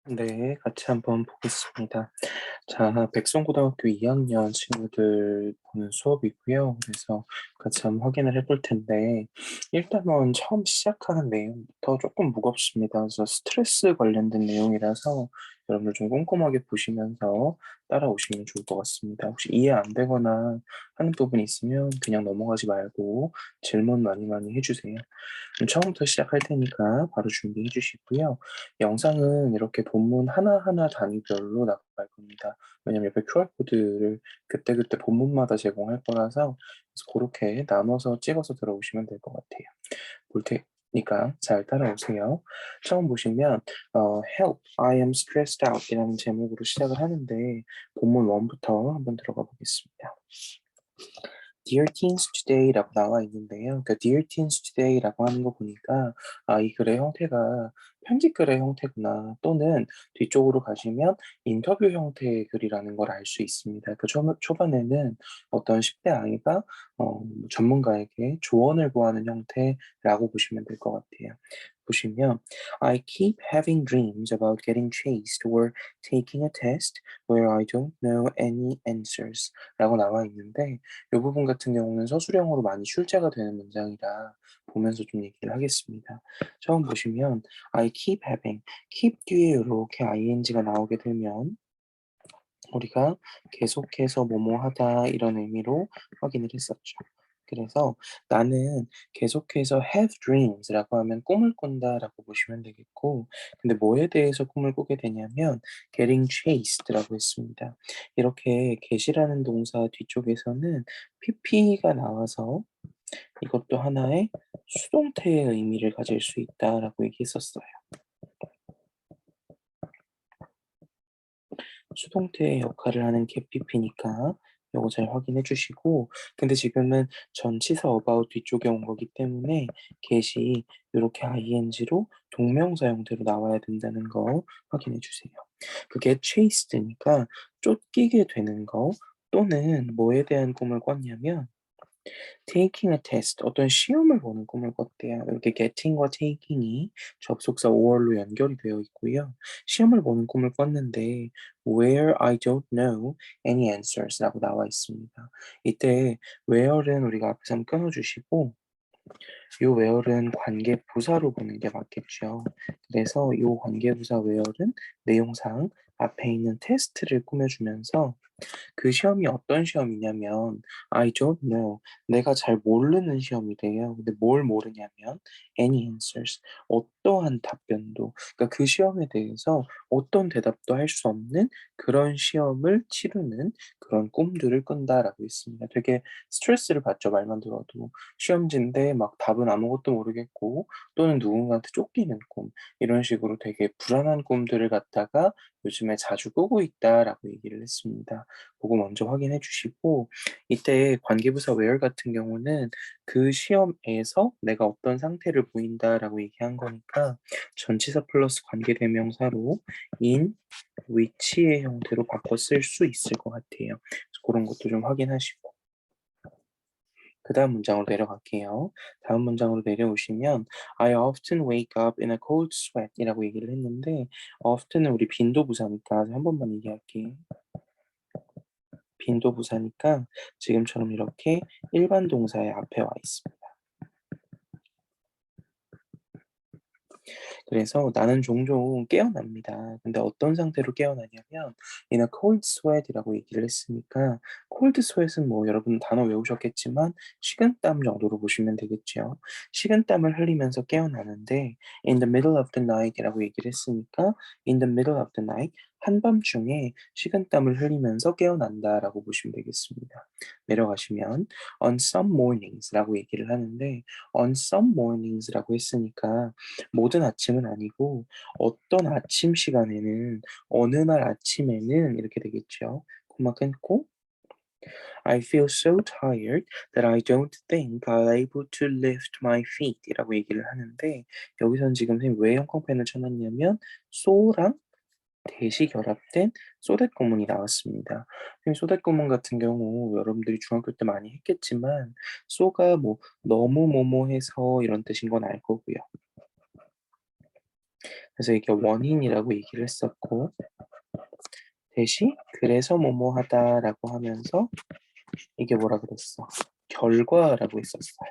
네, 같이 한번 보겠습니다. 자, 백성고등학교 2학년 친구들 보는 수업이고요. 그래서 같이 한번 확인을 해볼 텐데, 일단은 처음 시작하는 내용부터 조금 무겁습니다. 그래서 스트레스 관련된 내용이라서 여러분들 좀 꼼꼼하게 보시면서 따라오시면 좋을 것 같습니다. 혹시 이해 안 되거나 하는 부분 있으면 그냥 넘어가지 말고 질문 많이 많이 해주세요. 그럼 처음부터 시작할 테니까 바로 준비해 주시고요. 영상은 이렇게 본문 하나하나 단위별로 나갈 겁니다. 왜냐면 옆에 QR코드를 그때그때 본문마다 제공할 거라서 그래서 고렇게 나눠서 찍어서 들어오시면 될 것 같아요. 볼 테니까 잘 따라오세요. 처음 보시면 Help, I am stressed out 이라는 제목으로 시작을 하는데 본문 1부터 한번 들어가 보겠습니다. Dear Teens Today라고 나와 있는데요. 그러니까 Dear Teens Today라고 하는 거 보니까 이 글의 형태가 편지 글의 형태구나 또는 뒤쪽으로 가시면 인터뷰 형태의 글이라는 걸 알 수 있습니다. 그 초반에는 어떤 10대 아이가 전문가에게 조언을 구하는 형태라고 보시면 될 것 같아요. 보시면 I keep having dreams about getting chased or taking a test where I don't know any answers 라고 나와 있는데 이 부분 같은 경우는 서술형으로 많이 출제가 되는 문장이라 보면서 좀 얘기를 하겠습니다. 처음 보시면 I keep having, keep 뒤에 이렇게 ing가 나오게 되면 우리가 계속해서 뭐뭐 하다 이런 의미로 확인을 했었죠. 그래서 나는 계속해서 have dreams라고 하면 꿈을 꾼다라고 보시면 되겠고, 근데 뭐에 대해서 꿈을 꾸게 되냐면 getting chased라고 했습니다. 이렇게 get이라는 동사 뒤쪽에서는 pp가 나와서 이것도 하나의 수동태의 의미를 가질 수 있다라고 얘기했었어요. 수동태의 역할을 하는 get pp니까 요거 잘 확인해 주시고, 근데 지금은 전치사 about 뒤쪽에 온 거기 때문에 get이 요렇게 ing로 동명사 형태로 나와야 된다는 거 확인해 주세요. 그 get chased니까 쫓기게 되는 거 또는 뭐에 대한 꿈을 꿨냐면 taking a test, 어떤 시험을 보는 꿈을 꿨대요. 이렇게 getting과 taking이 접속사 or로 연결이 되어 있고요. 시험을 보는 꿈을 꿨는데 where I don't know any answers라고 나와 있습니다. 이때 where는 우리가 앞에서 한번 끊어주시고 이 where는 관계부사로 보는 게 맞겠죠. 그래서 이 관계부사 where는 내용상 앞에 있는 테스트를 꾸며주면서 그 시험이 어떤 시험이냐면 I don't know. 내가 잘 모르는 시험이래요. 근데 뭘 모르냐면 any answers. 어떠한 답변도. 그러니까 그 시험에 대해서 어떤 대답도 할 수 없는 그런 시험을 치르는 그런 꿈들을 꾼다라고 했습니다. 되게 스트레스를 받죠. 말만 들어도. 시험지인데 막 답은 아무것도 모르겠고 또는 누군가한테 쫓기는 꿈. 이런 식으로 되게 불안한 꿈들을 갖다가 요즘에 자주 꾸고 있다라고 얘기를 했습니다. 그거 먼저 확인해 주시고 이때 관계부사 where 같은 경우는 그 시험에서 내가 어떤 상태를 보인다라고 얘기한 거니까 전치사 플러스 관계대명사로 in which의 형태로 바꿔 쓸 수 있을 것 같아요. 그래서 그런 것도 좀 확인하시고 그다음 문장으로 내려갈게요. 다음 문장으로 내려오시면 I often wake up in a cold sweat 이라고 얘기를 했는데 often은 우리 빈도부사니까 한 번만 얘기할게요. 빈도부사니까 지금처럼 이렇게 일반 동사의 앞에 와 있습니다. 그래서 나는 종종 깨어납니다. 근데 어떤 상태로 깨어나냐면 in a cold sweat이라고 얘기를 했으니까 cold sweat은 뭐 여러분 단어 외우셨겠지만 식은땀 정도로 보시면 되겠죠. 식은땀을 흘리면서 깨어나는데 in the middle of the night이라고 얘기를 했으니까 in the middle of the night 한밤중에 식은땀을 흘리면서 깨어난다라고 보시면 되겠습니다. 내려가시면 on some mornings라고 얘기를 하는데 on some mornings라고 했으니까 모든 아침은 아니고 어떤 아침 시간에는 어느 날 아침에는 이렇게 되겠죠. 콤마 끊고 I feel so tired that I don't think I'll able to lift my feet 이라고 얘기를 하는데 여기서는 지금 선생님 왜 형광펜을 쳐놨냐면 so랑 대시 결합된 so that 구문이 나왔습니다. 선생님 so that 구문 같은 경우 여러분들이 중학교 때 많이 했겠지만 so가 뭐 너무 뭐뭐 해서 이런 뜻인 건 알 거고요. 그래서 이게 원인이라고 얘기를 했었고 대신 그래서 뭐뭐하다라고 하면서 이게 뭐라 그랬어? 결과라고 했었어요.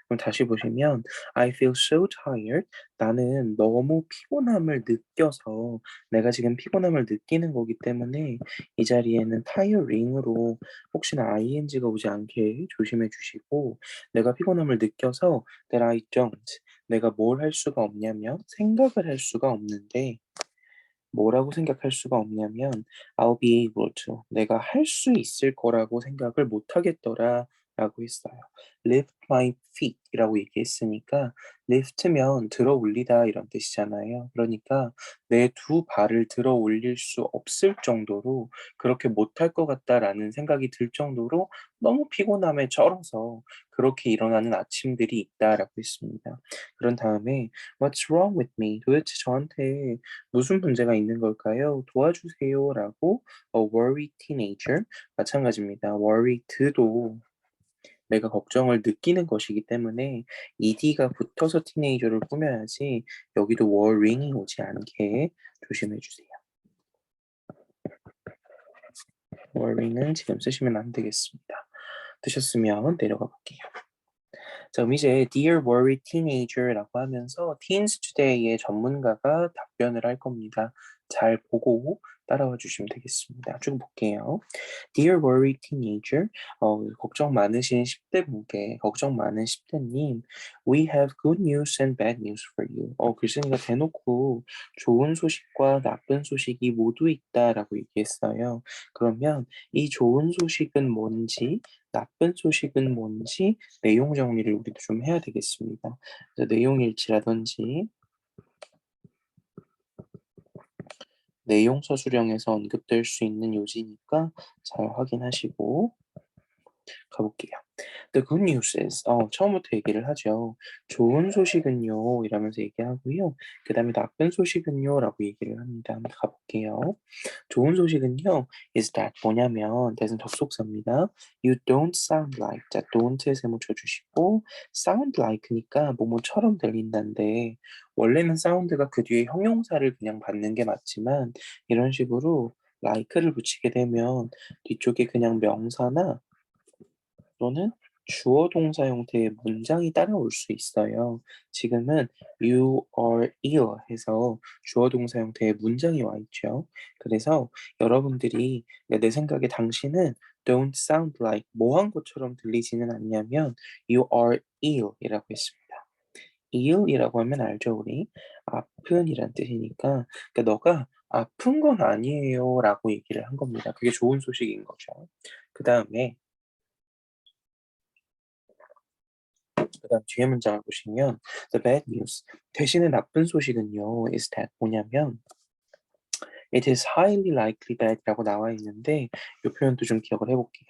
그럼 다시 보시면 I feel so tired. 나는 너무 피곤함을 느껴서 내가 지금 피곤함을 느끼는 거기 때문에 이 자리에는 tiring으로 혹시나 ing가 오지 않게 조심해 주시고 내가 피곤함을 느껴서 that I don't. 내가 뭘 할 수가 없냐면 생각을 할 수가 없는데 뭐라고 생각할 수가 없냐면 I'll be able to. 내가 할 수 있을 거라고 생각을 못 하겠더라 라고 했어요. lift my feet 이라고 얘기했으니까 lift면 들어 올리다 이런 뜻이잖아요. 그러니까 내 두 발을 들어 올릴 수 없을 정도로 그렇게 못할 것 같다라는 생각이 들 정도로 너무 피곤함에 쩔어서 그렇게 일어나는 아침들이 있다라고 했습니다. 그런 다음에 What's wrong with me? 도대체 저한테 무슨 문제가 있는 걸까요? 도와주세요라고 worry teenager 마찬가지입니다. worried도 내가 걱정을 느끼는 것이기 때문에 ed가 붙어서 티네이저를 꾸며야지 여기도 worrying이 오지 않게 조심해 주세요. worrying은 지금 쓰시면 안 되겠습니다. 드셨으면 내려가 볼게요. 자, 그럼 이제 Dear Worried Teenager라고 하면서 Teens Today의 전문가가 답변을 할 겁니다. 잘 보고 따라와 주시면 되겠습니다. 쭉 볼게요. Dear Worried Teenager, 걱정 많으신 10대 분께, 걱정 많은 10대님, We have good news and bad news for you. 글쓴이가 대놓고 좋은 소식과 나쁜 소식이 모두 있다라고 얘기했어요. 그러면 이 좋은 소식은 뭔지, 나쁜 소식은 뭔지 내용 정리를 우리도 좀 해야 되겠습니다. 그래서 내용 일치라든지 내용 서술형에서 언급될 수 있는 요지니까 잘 확인하시고 가볼게요. The good news is, 처음부터 얘기를 하죠. 좋은 소식은요, 이러면서 얘기하고요. 그 다음에 나쁜 소식은요, 라고 얘기를 합니다. 한번 가볼게요. 좋은 소식은요, is that 뭐냐면, that은 접속사입니다. You don't sound like, 자, don't에 세모 쳐주시고, sound like니까 뭐뭐처럼 들린다는데, 원래는 sound가 그 뒤에 형용사를 그냥 받는 게 맞지만, 이런 식으로 like를 붙이게 되면 뒤쪽에 그냥 명사나 또는 주어 동사 형태의 문장이 따라올 수 있어요. 지금은 you are ill 해서 주어 동사 형태의 문장이 와 있죠. 그래서 여러분들이 내 생각에 당신은 don't sound like 뭐 한 것처럼 들리지는 않냐면 you are ill 이라고 했습니다. ill이라고 하면 알죠, 우리? 아픈 이란 뜻이니까 그러니까 너가 아픈 건 아니에요 라고 얘기를 한 겁니다. 그게 좋은 소식인 거죠. 그 다음에 그다음 뒤에 문장을 보시면 the bad news 대신에 나쁜 소식은요 is that 뭐냐면 it is highly likely that라고 나와 있는데 이 표현도 좀 기억을 해볼게요.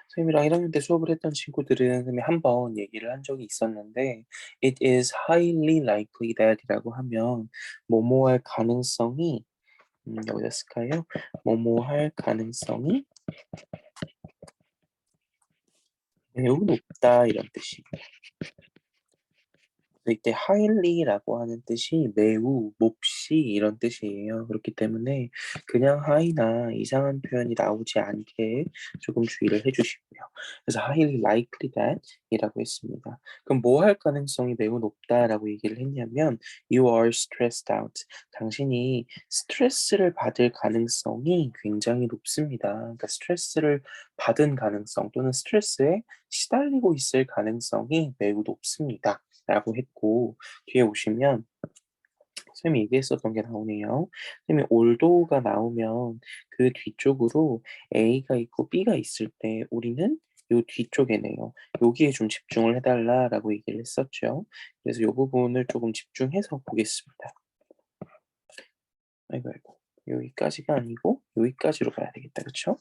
선생님이랑 1학년 때 수업을 했던 친구들은 선생님이 한 번 얘기를 한 적이 있었는데 it is highly likely that이라고 하면 뭐뭐 할 가능성이 여기다 쓸까요? 뭐뭐 할 가능성이 매우 높다 이런 뜻이에요. 이때 highly라고 하는 뜻이 매우, 몹시 이런 뜻이에요. 그렇기 때문에 그냥 high나 이상한 표현이 나오지 않게 조금 주의를 해주시고요. 그래서 highly likely that 이라고 했습니다. 그럼 뭐 할 가능성이 매우 높다라고 얘기를 했냐면 you are stressed out. 당신이 스트레스를 받을 가능성이 굉장히 높습니다. 그러니까 스트레스를 받은 가능성 또는 스트레스에 시달리고 있을 가능성이 매우 높습니다. 라고 했고 뒤에 오시면 쌤이 얘기했었던 게 나오네요. 쌤이 올도가 나오면 그 뒤쪽으로 A가 있고 B가 있을 때 우리는 요 뒤쪽에네요. 여기에 좀 집중을 해달라라고 얘기를 했었죠. 그래서 요 부분을 조금 집중해서 보겠습니다. 아이고 아이고. 여기까지가 아니고 여기까지로 가야 되겠다. 그쵸?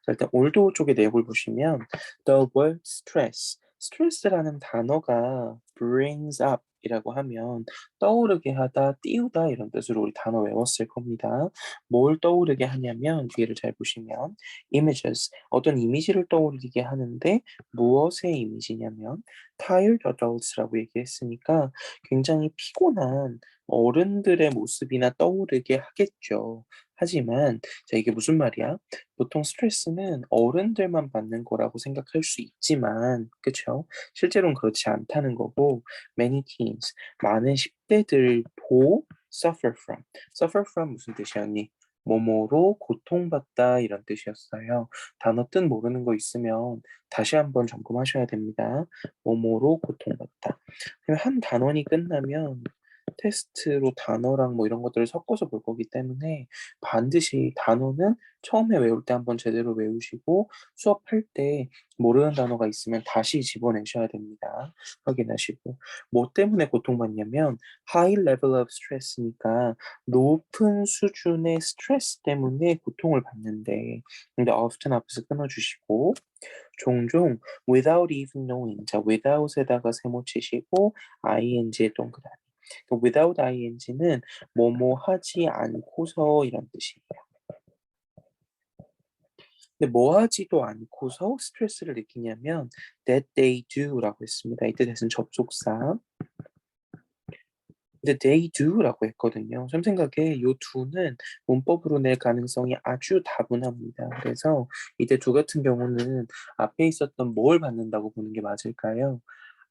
자, 일단 올도 쪽의 내용을 보시면 the word stress, stress라는 단어가 brings up 이라고 하면 떠오르게 하다, 띄우다 이런 뜻으로 우리 단어 외웠을 겁니다. 뭘 떠오르게 하냐면 뒤를 잘 보시면 images, 어떤 이미지를 떠오르게 하는데 무엇의 이미지냐면 tired adults라고 얘기했으니까 굉장히 피곤한 어른들의 모습이나 떠오르게 하겠죠. 하지만 자 이게 무슨 말이야? 보통 스트레스는 어른들만 받는 거라고 생각할 수 있지만 그쵸? 실제로는 그렇지 않다는 거고 many teens, 많은 10대들도 suffer from. suffer from 무슨 뜻이었니? 뭐뭐로 고통받다 이런 뜻이었어요. 단어 뜻 모르는 거 있으면 다시 한번 점검하셔야 됩니다. 뭐뭐로 고통받다. 그러면 한 단원이 끝나면 테스트로 단어랑 뭐 이런 것들을 섞어서 볼 거기 때문에 반드시 단어는 처음에 외울 때 한번 제대로 외우시고 수업할 때 모르는 단어가 있으면 다시 집어내셔야 됩니다. 확인하시고. 뭐 때문에 고통받냐면 high level of stress니까 높은 수준의 스트레스 때문에 고통을 받는데 근데 often 앞에서 끊어주시고 종종 without even knowing 자 without에다가 세모 치시고 ing에 동그라미 그 without ing는 뭐뭐 하지 않고서 이런 뜻이에요. 근데 뭐 하지도 않고서 스트레스를 느끼냐면 that they do라고 했습니다. 이때 대신 접속사. 근데 they do라고 했거든요. 좀 생각에 요 do는 문법으로 낼 가능성이 아주 다분합니다. 그래서 이때 do 같은 경우는 앞에 있었던 뭘 받는다고 보는 게 맞을까요?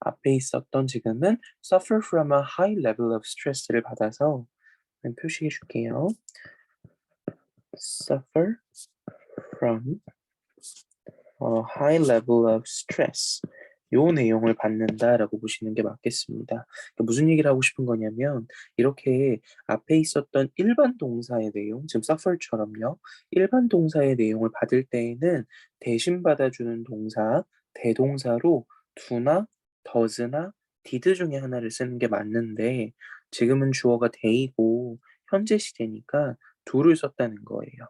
앞에 있었던 지금은 suffer from a high level of stress를 받아서 그냥 표시해 줄게요. suffer from a high level of stress. 요 내용을 받는다라고 보시는 게 맞겠습니다. 그러니까 무슨 얘기를 하고 싶은 거냐면 이렇게 앞에 있었던 일반 동사의 내용, 지금 suffer처럼요. 일반 동사의 내용을 받을 때에는 대신 받아주는 동사, 대동사로 do나 does나 did 중에 하나를 쓰는 게 맞는데 지금은 주어가 they고 현재 시제니까 do를 썼다는 거예요.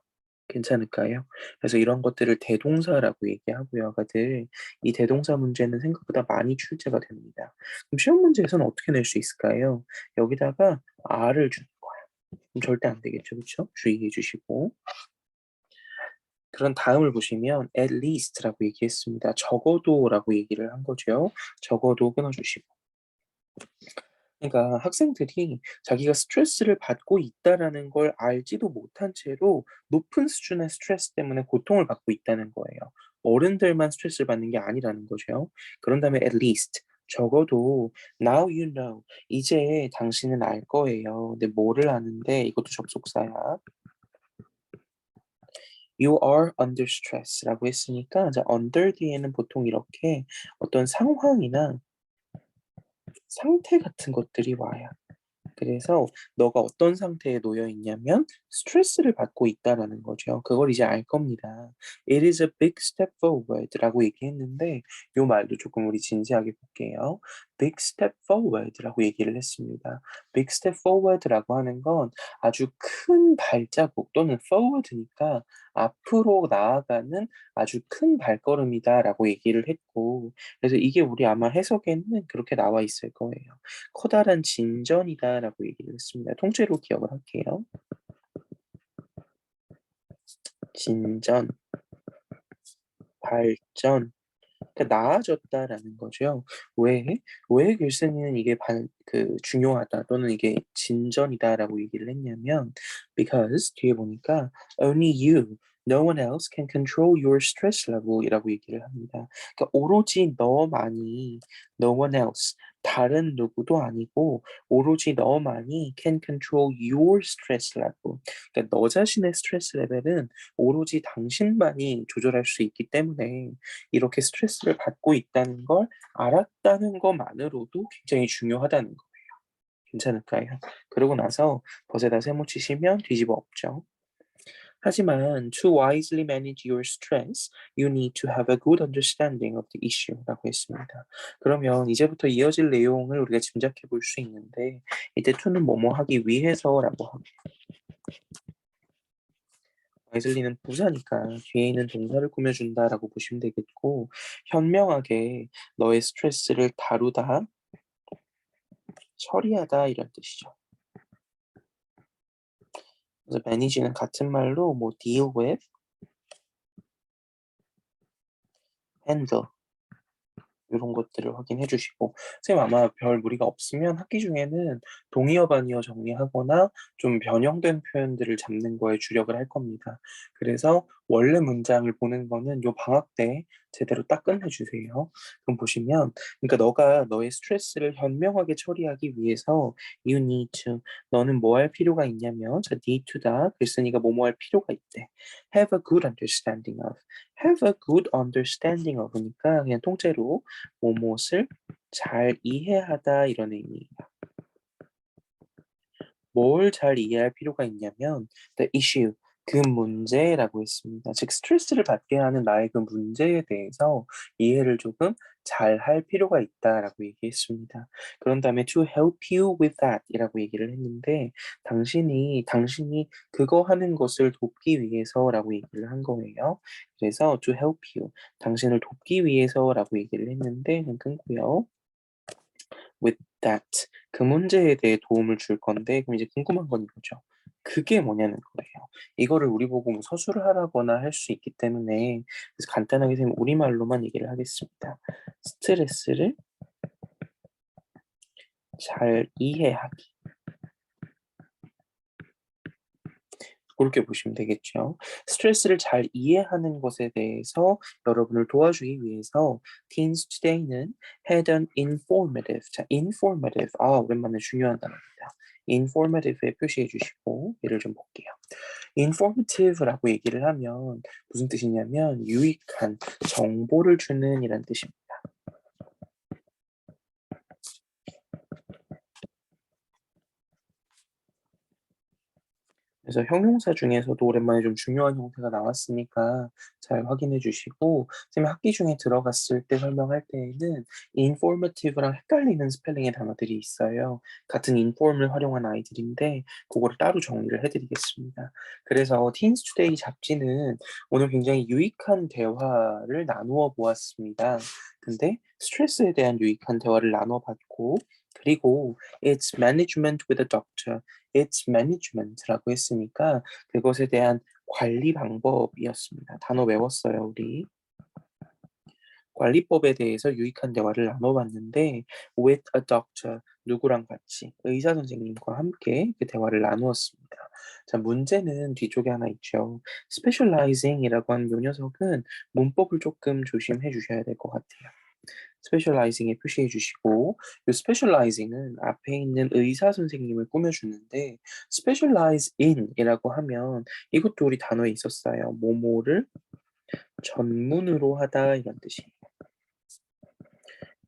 괜찮을까요? 그래서 이런 것들을 대동사라고 얘기하고요, 아가들. 이 대동사 문제는 생각보다 많이 출제가 됩니다. 그럼 시험 문제에서는 어떻게 낼 수 있을까요? 여기다가 R을 주는 거야. 그럼 절대 안 되겠죠, 그쵸? 주의해 주시고. 그런 다음을 보시면 at least라고 얘기했습니다. 적어도라고 얘기를 한 거죠. 적어도 끊어주시고. 그러니까 학생들이 자기가 스트레스를 받고 있다라는 걸 알지도 못한 채로 높은 수준의 스트레스 때문에 고통을 받고 있다는 거예요. 어른들만 스트레스를 받는 게 아니라는 거죠. 그런 다음에 at least 적어도 now you know 이제 당신은 알 거예요. 근데 뭐를 아는데 이것도 접속사야. You are under stress라고 했으니까 이제 under 뒤에는 보통 이렇게 어떤 상황이나 상태 같은 것들이 와요. 그래서 너가 어떤 상태에 놓여 있냐면 스트레스를 받고 있다라는 거죠. 그걸 이제 알 겁니다. It is a big step forward라고 얘기했는데 요 말도 조금 우리 진지하게 볼게요. Big step forward라고 얘기를 했습니다. Big step forward라고 하는 건 아주 큰 발자국 또는 forward니까 앞으로 나아가는 아주 큰 발걸음이다라고 얘기를 했고 그래서 이게 우리 아마 해석에는 그렇게 나와 있을 거예요. 커다란 진전이다라고 얘기를 했습니다. 통째로 기억을 할게요. 진전, 발전, 그러니까 나아졌다라는 거죠. 왜? 왜 글쓴이는 이게 중요하다 또는 이게 진전이다라고 얘기를 했냐면 because 뒤에 보니까 only you, no one else can control your stress level이라고 얘기를 합니다. 그러니까 오로지 너만이 no one else 다른 누구도 아니고 오로지 너만이 can control your stress level. 그러니까 너 자신의 스트레스 레벨은 오로지 당신만이 조절할 수 있기 때문에 이렇게 스트레스를 받고 있다는 걸 알았다는 것만으로도 굉장히 중요하다는 거예요. 괜찮을까요? 그러고 나서 벗에다 세모 치시면 뒤집어 엎죠. 하지만 to wisely manage your stress, you need to have a good understanding of the issue라고 했습니다. 그러면 이제부터 이어질 내용을 우리가 짐작해 볼 수 있는데 이때 to는 뭐뭐 하기 위해서라고 하고 wisely는 부사니까 뒤에 있는 동사를 꾸며준다라고 보시면 되겠고 현명하게 너의 스트레스를 다루다 처리하다 이런 뜻이죠. 그래서 manage는 같은 말로 뭐 deal with, handle 요런 것들을 확인해 주시고 선생님 아마 별 무리가 없으면 학기 중에는 동의어 반의어 정리하거나 좀 변형된 표현들을 잡는 거에 주력을 할 겁니다. 그래서 원래 문장을 보는 거는 요 방학 때 제대로 딱 끝내 주세요. 그럼 보시면 그러니까 너가 너의 스트레스를 현명하게 처리하기 위해서 you need to 너는 뭐 할 필요가 있냐면 자 need to다 글쓴이가 뭐뭐 할 필요가 있대. have a good understanding of have a good understanding of니까 그냥 통째로 뭐뭇을 잘 이해하다 이런 의미예요. 뭘 잘 이해할 필요가 있냐면 the issue 그 문제라고 했습니다. 즉 스트레스를 받게 하는 나의 그 문제에 대해서 이해를 조금 잘 할 필요가 있다라고 얘기했습니다. 그런 다음에 to help you with that 이라고 얘기를 했는데 당신이 그거 하는 것을 돕기 위해서라고 얘기를 한 거예요. 그래서 to help you 당신을 돕기 위해서라고 얘기를 했는데 끊고요. with that 그 문제에 대해 도움을 줄 건데 그럼 이제 궁금한 건 이거죠. 그게 뭐냐는 거예요. 이거를 우리 보고 뭐 서술을 하라거나 할 수 있기 때문에 그래서 간단하게 선생님 우리말로만 얘기를 하겠습니다. 스트레스를 잘 이해하기. 그렇게 보시면 되겠죠. 스트레스를 잘 이해하는 것에 대해서 여러분을 도와주기 위해서 Teens Today는 had an informative. 자, informative. 아, 오랜만에 중요한 단어입니다. informative에 표시해 주시고 예를 좀 볼게요. informative라고 얘기를 하면 무슨 뜻이냐면 유익한 정보를 주는 이란 뜻입니다. 그래서 형용사 중에서도 오랜만에 좀 중요한 형태가 나왔으니까 잘 확인해 주시고 선생님 학기 중에 들어갔을 때 설명할 때에는 informative랑 헷갈리는 스펠링의 단어들이 있어요. 같은 inform을 활용한 아이들인데 그거를 따로 정리를 해 드리겠습니다. 그래서 Teens Today 잡지는 오늘 굉장히 유익한 대화를 나누어 보았습니다. 근데 스트레스에 대한 유익한 대화를 나눠 봤고 그리고 It's management with a doctor. It's management라고 했으니까 그것에 대한 관리 방법이었습니다. 단어 외웠어요, 우리. 관리법에 대해서 유익한 대화를 나눠봤는데 with a doctor 누구랑 같이 의사 선생님과 함께 그 대화를 나누었습니다. 자, 문제는 뒤쪽에 하나 있죠. specializing이라고 하는 요 녀석은 문법을 조금 조심해 주셔야 될 것 같아요. 스페셜라이징에 표시해 주시고 이 스페셜라이징은 앞에 있는 의사 선생님을 꾸며주는데 specialize in이라고 하면 이것도 우리 단어에 있었어요. 뭐뭐를 전문으로 하다 이런 뜻이에요.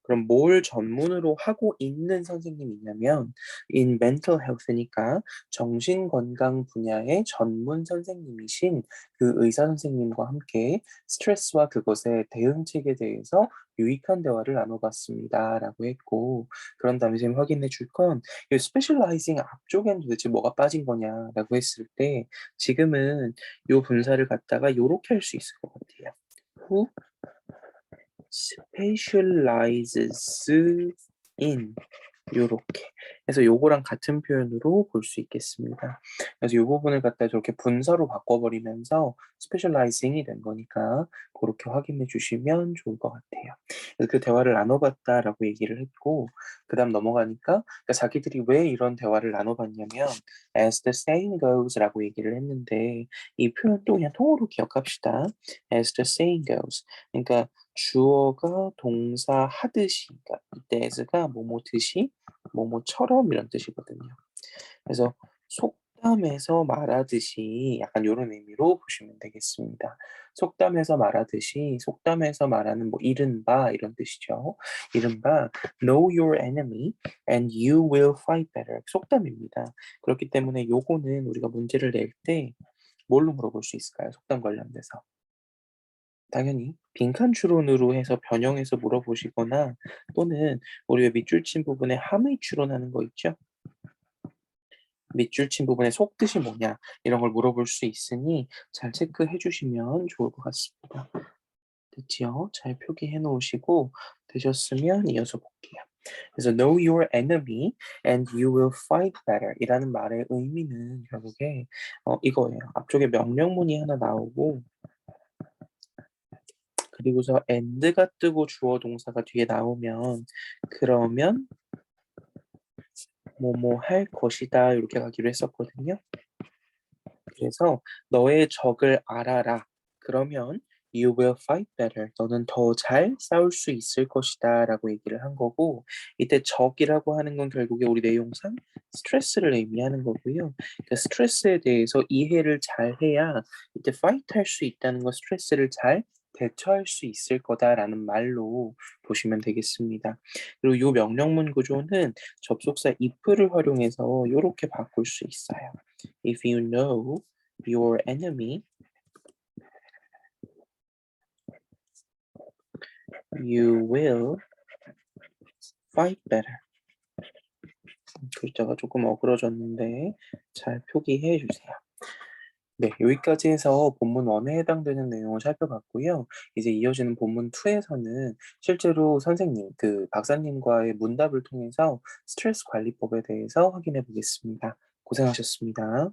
그럼 뭘 전문으로 하고 있는 선생님이 있냐면 in mental health니까 정신건강 분야의 전문 선생님이신 그 의사 선생님과 함께 스트레스와 그것의 대응책에 대해서 유익한 대화를 나눠봤습니다라고 했고 그런 다음에 지금 확인해 줄 건 이 스페셜라이징 앞쪽엔 도대체 뭐가 빠진 거냐라고 했을 때 지금은 요 분사를 갖다가 요렇게 할 수 있을 것 같아요. who specializes in 요렇게 해서 요거랑 같은 표현으로 볼 수 있겠습니다. 그래서 요 부분을 갖다 저렇게 분사로 바꿔버리면서 specializing이 된 거니까 그렇게 확인해 주시면 좋을 것 같아요. 그래서 그 대화를 나눠봤다라고 얘기를 했고 그 다음 넘어가니까 그러니까 자기들이 왜 이런 대화를 나눠봤냐면 as the saying goes라고 얘기를 했는데 이 표현 또 그냥 통으로 기억합시다. as the saying goes 그러니까 주어가 동사 하듯이 그러니까 이때 as가 뭐뭐듯이 뭐뭐처럼 이런 뜻이거든요. 그래서 속담에서 말하듯이 약간 요런 의미로 보시면 되겠습니다. 속담에서 말하듯이 속담에서 말하는 뭐 이른바 이런 뜻이죠. 이른바 know your enemy and you will fight better. 속담입니다. 그렇기 때문에 요거는 우리가 문제를 낼 때 뭘로 물어볼 수 있을까요? 속담 관련돼서. 당연히 빈칸 추론으로 해서 변형해서 물어보시거나 또는 우리 왜 밑줄 친 부분에 함의 추론하는 거 있죠? 밑줄 친 부분의 속뜻이 뭐냐 이런 걸 물어볼 수 있으니 잘 체크해 주시면 좋을 것 같습니다. 됐지요? 잘 표기해 놓으시고 되셨으면 이어서 볼게요. 그래서 know your enemy and you will fight better 이라는 말의 의미는 결국에 이거예요. 앞쪽에 명령문이 하나 나오고 그리고서 and가 뜨고 주어 동사가 뒤에 나오면 그러면 뭐뭐 할 것이다 이렇게 가기로 했었거든요. 그래서 너의 적을 알아라. 그러면 you will fight better. 너는 더 잘 싸울 수 있을 것이다라고 얘기를 한 거고 이때 적이라고 하는 건 결국에 우리 내용상 스트레스를 의미하는 거고요. 그 스트레스에 대해서 이해를 잘 해야 이때 fight 할 수 있다는 거 스트레스를 잘 대처할 수 있을 거다라는 말로 보시면 되겠습니다. 그리고 이 명령문 구조는 접속사 if를 활용해서 이렇게 바꿀 수 있어요. If you know your enemy, you will fight better. 글자가 조금 어그러졌는데 잘 표기해 주세요. 네, 여기까지 해서 본문 1에 해당되는 내용을 살펴봤고요. 이제 이어지는 본문 2에서는 실제로 선생님, 그 박사님과의 문답을 통해서 스트레스 관리법에 대해서 확인해 보겠습니다. 고생하셨습니다.